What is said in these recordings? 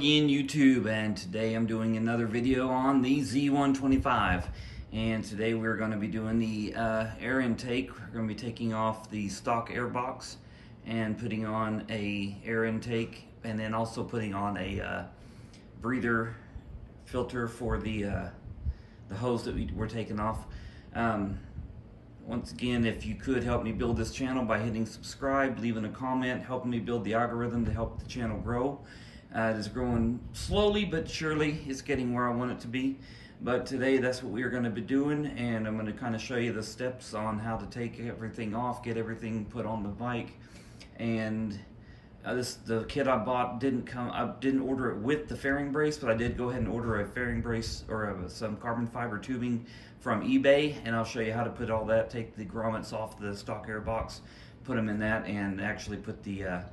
again, YouTube, and today I'm doing another video on the Z125. And today we're going to be doing the air intake. We're going to be taking off the stock air box and putting on a air intake, and then also putting on a breather filter for the hose that we're taking off. Once again, if you could help me build this channel by hitting subscribe, leaving a comment, helping me build the algorithm to help the channel grow. It is growing slowly but surely. It's getting where I want it to be. But today that's what we are going to be doing, and I'm going to kind of show you the steps on how to take everything off, get everything put on the bike. And the kit I bought didn't come. I didn't order it with the fairing brace, but I did go ahead and order a fairing brace or some carbon fiber tubing from eBay, and I'll show you how to put all that. Take the grommets off the stock air box, put them in that, and actually put the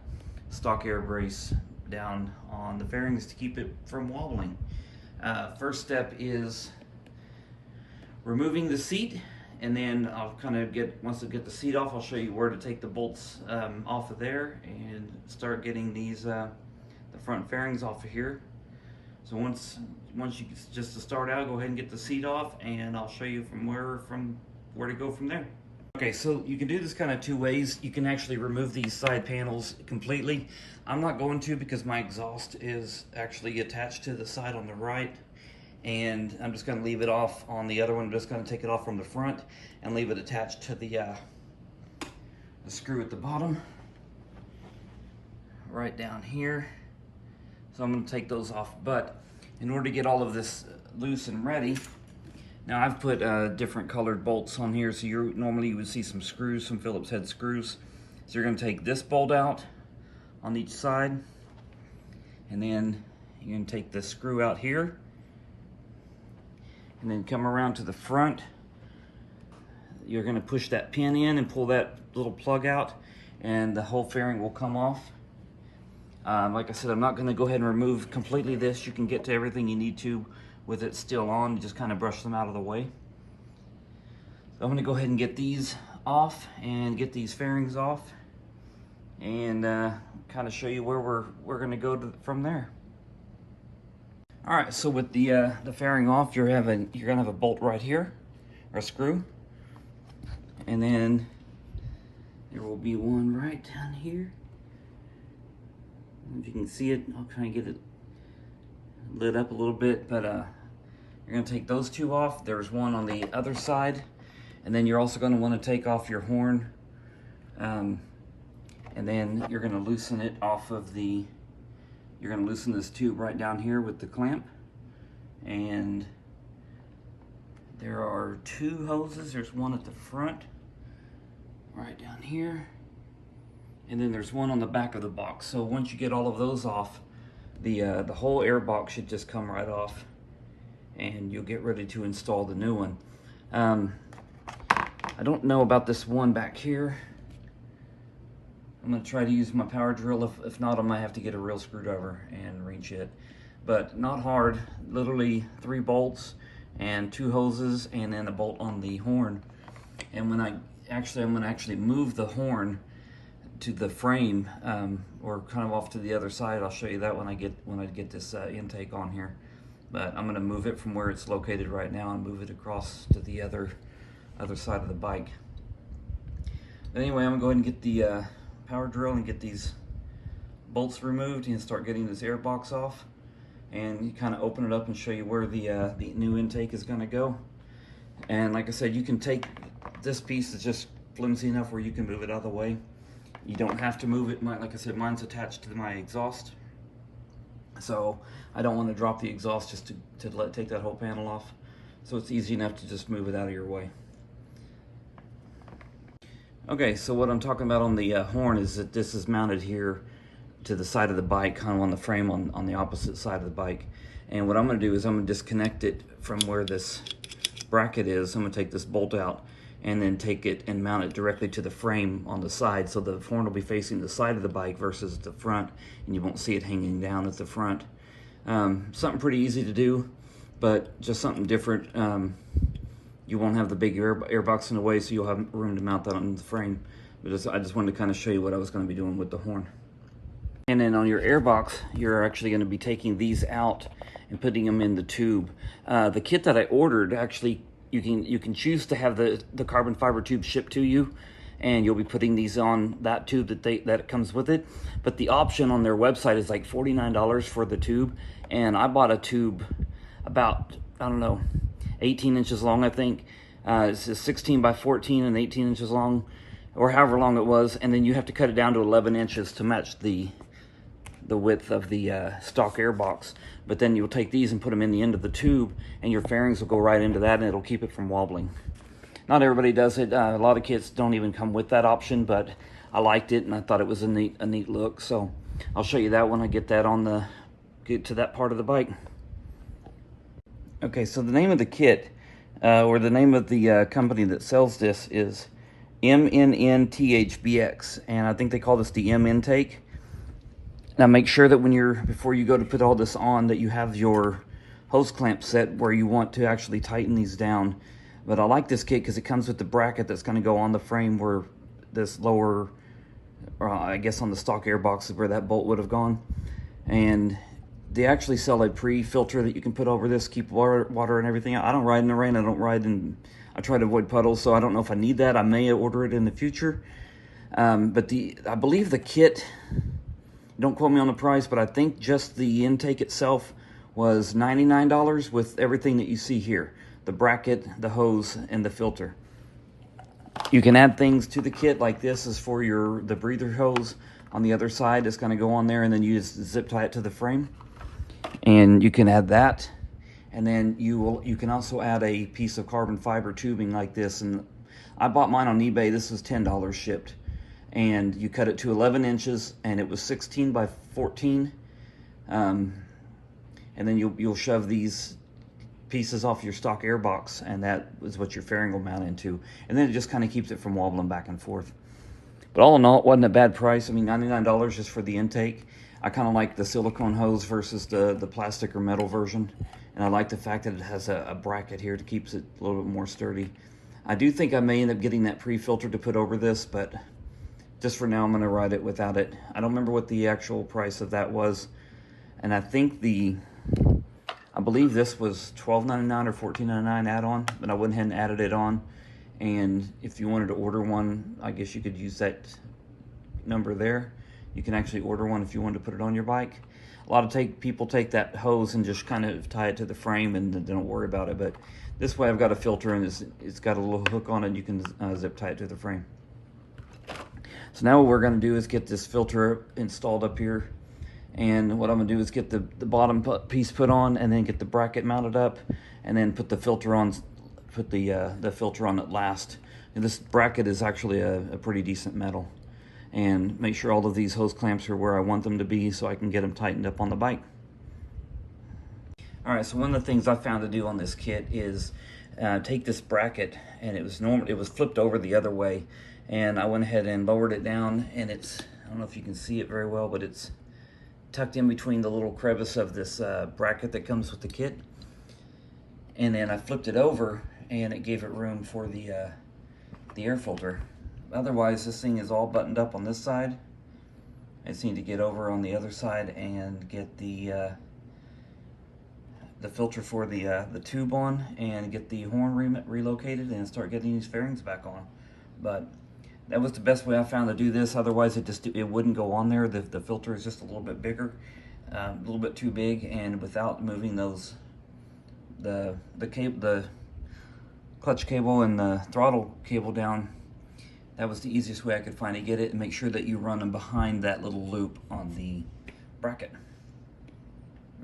stock air brace down on the fairings to keep it from wobbling. First step is removing the seat, and then I'll kind of once I get the seat off, I'll show you where to take the bolts off of there and start getting these the front fairings off of here. So once you just to start out, go ahead and get the seat off, and I'll show you from where to go from there. Okay, so you can do this kind of two ways. You can actually remove these side panels completely. I'm not going to, because my exhaust is actually attached to the side on the right, and I'm just going to leave it off on the other one. I'm just going to take it off from the front and leave it attached to the screw at the bottom, right down here. So I'm going to take those off, but in order to get all of this loose and ready, now I've put different colored bolts on here. So normally you would see some screws, some Phillips head screws. So you're going to take this bolt out on each side, and then you're going to take the screw out here, and then come around to the front. You're going to push that pin in and pull that little plug out, and the whole fairing will come off. Like I said, I'm not going to go ahead and remove completely this. You can get to everything you need to with it still on. You just kind of brush them out of the way. So I'm going to go ahead and get these off and get these fairings off, and kind of show you where we're going to go from there. All right, so with the fairing off, you're going to have a bolt right here, or a screw, and then there will be one right down here. If you can see it, I'll try and get it lit up a little bit, but you're going to take those two off. There's one on the other side, and then you're also going to want to take off your horn, and then you're going to loosen it off of you're going to loosen this tube right down here with the clamp. And there are two hoses. There's one at the front right down here, and then there's one on the back of the box. So once you get all of those off, the whole air box should just come right off, and you'll get ready to install the new one. I don't know about this one back here. I'm going to try to use my power drill. If not, I might have to get a real screwdriver and wrench it. But not hard. Literally 3 bolts and 2 hoses, and then a bolt on the horn. And when I'm going to actually move the horn to the frame, or kind of off to the other side. I'll show you that when I get this intake on here. But I'm going to move it from where it's located right now and move it across to the other side of the bike. But anyway, I'm going to go ahead and get the power drill and get these bolts removed and start getting this air box off, and you kind of open it up and show you where the new intake is going to go. And like I said, you can take this piece that's just flimsy enough where you can move it out of the way. You don't have to move it. Like I said, mine's attached to my exhaust, so I don't want to drop the exhaust just to take that whole panel off. So it's easy enough to just move it out of your way. Okay, so what I'm talking about on the horn is that this is mounted here to the side of the bike, kind of on the frame on the opposite side of the bike. And what I'm going to do is I'm going to disconnect it from where this bracket is. I'm going to take this bolt out and then take it and mount it directly to the frame on the side, so the horn will be facing the side of the bike versus the front, and you won't see it hanging down at the front. Something pretty easy to do, but just something different. You won't have the big air box in the way, so you'll have room to mount that on the frame. But I just wanted to kind of show you what I was going to be doing with the horn. And then on your airbox, you're actually going to be taking these out and putting them in the tube. The kit that I ordered, actually, you can choose to have the carbon fiber tube shipped to you, and you'll be putting these on that tube that comes with it. But the option on their website is like $49 for the tube, and I bought a tube about, I don't know, 18 inches long, I think. It's 16 by 14 and 18 inches long, or however long it was, and then you have to cut it down to 11 inches to match the width of the stock air box. But then you'll take these and put them in the end of the tube, and your fairings will go right into that, and it'll keep it from wobbling. Not everybody does it. A lot of kits don't even come with that option, but I liked it and I thought it was a neat look. So I'll show you that when I get to that part of the bike. Okay, so the name of the kit, or the name of the company that sells this, is MNNTHBX, and I think they call this the MIntake. Now make sure that before you go to put all this on, that you have your hose clamp set where you want to actually tighten these down. But I like this kit because it comes with the bracket that's going to go on the frame where this lower, or I guess on the stock air box is where that bolt would have gone. And they actually sell a pre-filter that you can put over this, keep water and everything out. I don't ride in the rain, I try to avoid puddles, so I don't know if I need that. I may order it in the future. But I believe the kit, don't quote me on the price, but I think just the intake itself was $99 with everything that you see here. The bracket, the hose, and the filter. You can add things to the kit, like this is for the breather hose on the other side. It's going to go on there, and then you just zip tie it to the frame. And you can add that. And then you can also add a piece of carbon fiber tubing like this. And I bought mine on eBay. This was $10 shipped. And you cut it to 11 inches, and it was 16 by 14. And then you'll shove these pieces off your stock air box, and that is what your fairing will mount into. And then it just kind of keeps it from wobbling back and forth. But all in all, it wasn't a bad price. I mean, $99 just for the intake. I kind of like the silicone hose versus the plastic or metal version. And I like the fact that it has a bracket here to keep it a little bit more sturdy. I do think I may end up getting that pre-filter to put over this, but just for now, I'm going to ride it without it. I don't remember what the actual price of that was. And I think I believe this was $12.99 or $14.99 add-on, but I went ahead and added it on. And if you wanted to order one, I guess you could use that number there. You can actually order one if you wanted to put it on your bike. A lot of people take that hose and just kind of tie it to the frame and they don't worry about it. But this way I've got a filter, and it's got a little hook on it. You can zip tie it to the frame. So now what we're going to do is get this filter installed up here. And what I'm going to do is get the bottom piece put on, and then get the bracket mounted up, and then put the filter on. Put the filter on at last. And this bracket is actually a pretty decent metal. And make sure all of these hose clamps are where I want them to be, so I can get them tightened up on the bike. All right, so one of the things I found to do on this kit is take this bracket, and it was flipped over the other way, and I went ahead and lowered it down, and I don't know if you can see it very well, but it's tucked in between the little crevice of this bracket that comes with the kit. And then I flipped it over, and it gave it room for the air filter. Otherwise, this thing is all buttoned up on this side. I just need to get over on the other side and get the filter for the tube on, and get the horn relocated, and start getting these fairings back on. But that was the best way I found to do this. Otherwise, it wouldn't go on there. The filter is just a little bit bigger, a little bit too big, and without moving the clutch cable and the throttle cable down, that was the easiest way I could find to get it. And make sure that you run them behind that little loop on the bracket.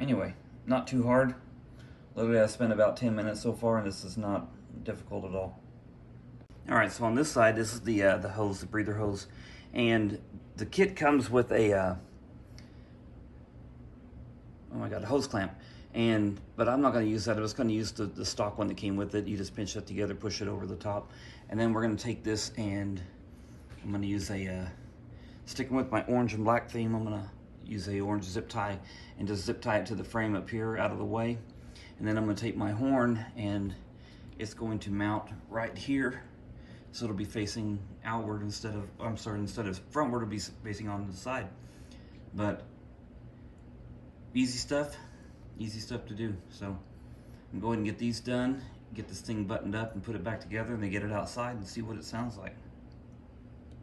Anyway, not too hard. Literally, I spent about 10 minutes so far, and this is not difficult at all. All right, so on this side, this is the hose, the breather hose, and the kit comes with a a hose clamp. But I'm not going to use that. I was going to use the stock one that came with it. You just pinch that together, push it over the top, and then we're going to take this, and I'm going to use sticking with my orange and black theme, I'm going to use a orange zip tie and just zip tie it to the frame up here out of the way. And then I'm going to take my horn, and it's going to mount right here. So it'll be facing outward instead of frontward, it'll be facing on the side. but easy stuff to do. So I'm going to get these done, get this thing buttoned up and put it back together, and then get it outside and see what it sounds like.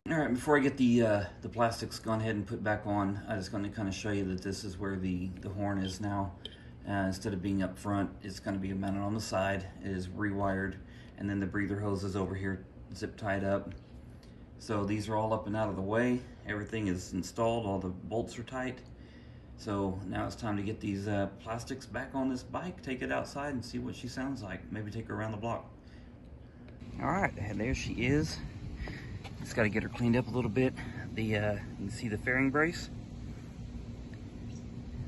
All right, before I get the plastics gone ahead and put back on, I just going to kind of show you that this is where the horn is now. Instead of being up front, it's going to be mounted on the side. It is rewired, and then the breather hose is over here zip tied up. So these are all up and out of the way. Everything is installed, all the bolts are tight. So now it's time to get these plastics back on this bike, take it outside and see what she sounds like. Maybe take her around the block. All right, there she is. Just got to get her cleaned up a little bit. You can see the fairing brace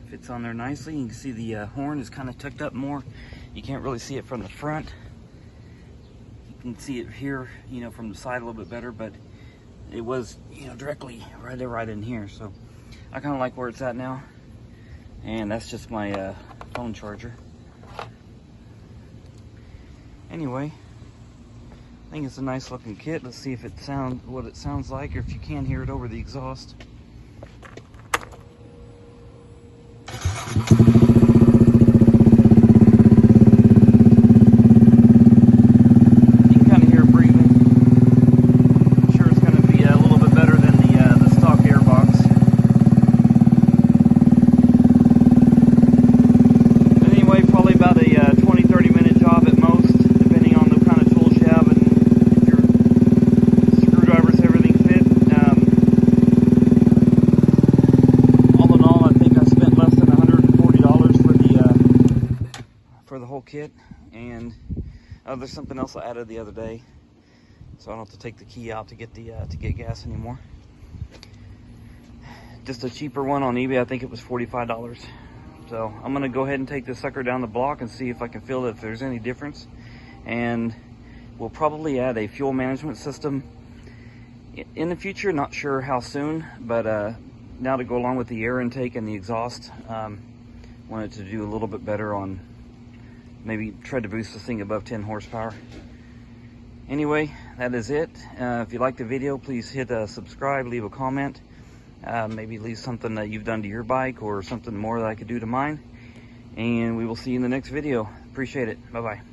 fits on there nicely. You can see the horn is kind of tucked up more. You can't really see it from the front. You can see it here, you know, from the side a little bit better, but it was, you know, directly right in here. So I kind of like where it's at now. And that's just my phone charger. Anyway, I think it's a nice looking kit. Let's see if it what it sounds like, or if you can hear it over the exhaust. For the whole kit, and there's something else I added the other day, so I don't have to take the key out to get gas anymore. Just a cheaper one on eBay. I think it was $45. So I'm gonna go ahead and take this sucker down the block and see if I can feel if there's any difference, and we'll probably add a fuel management system in the future. Not sure how soon, but now to go along with the air intake and the exhaust, wanted to do a little bit better on maybe try to boost this thing above 10 horsepower. Anyway, that is it. If you like the video, please hit subscribe, leave a comment, maybe leave something that you've done to your bike or something more that I could do to mine, and we will see you in the next video. Appreciate it. Bye-bye.